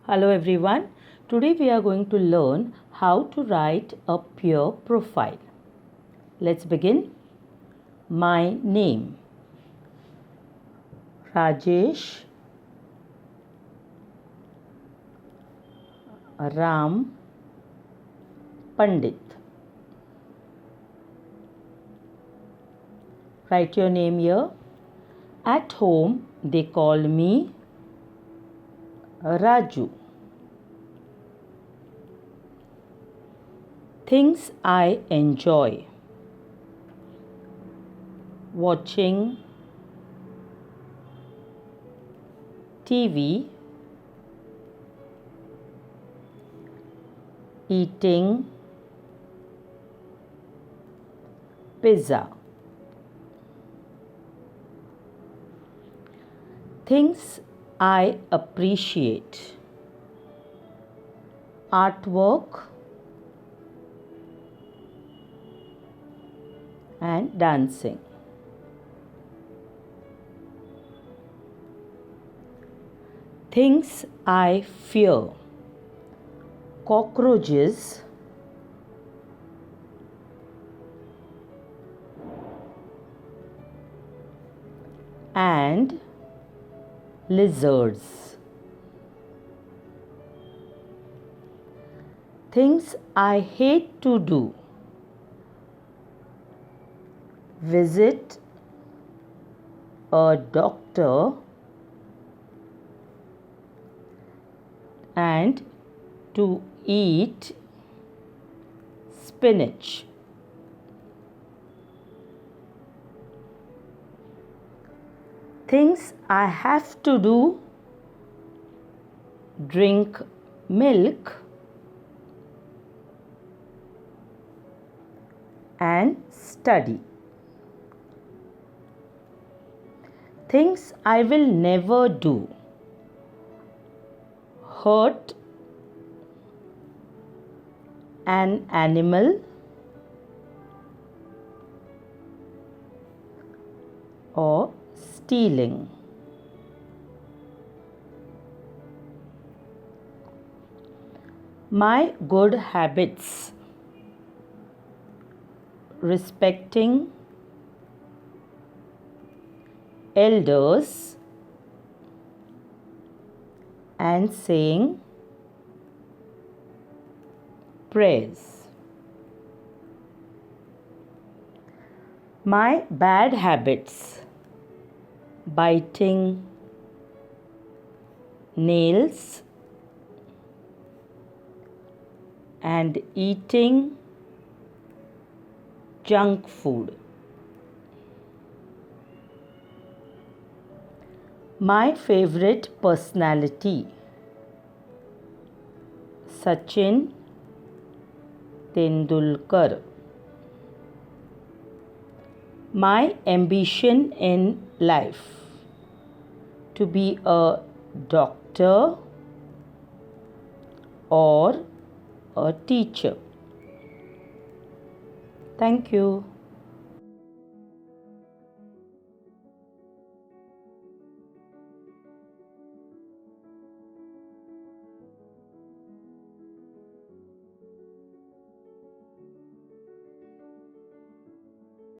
Hello everyone. Today we are going to learn how to write a peer profile. Let's begin. My name Rajesh Ram Pandit. Write your name here. At home they call me Raju. Things I enjoy: watching TV, eating pizza. Things I appreciate: artwork and dancing. Things I fear: cockroaches and lizards. Things I hate to do: visit a doctor and to eat spinach. Things I have to do: drink milk and study. Things I will never do: hurt an animal or stealing. My good habits: respecting elders and saying prayers. My bad habits: biting nails and eating junk food. My favorite personality: Sachin Tendulkar. My ambition in life: to be a doctor or a teacher. Thank you.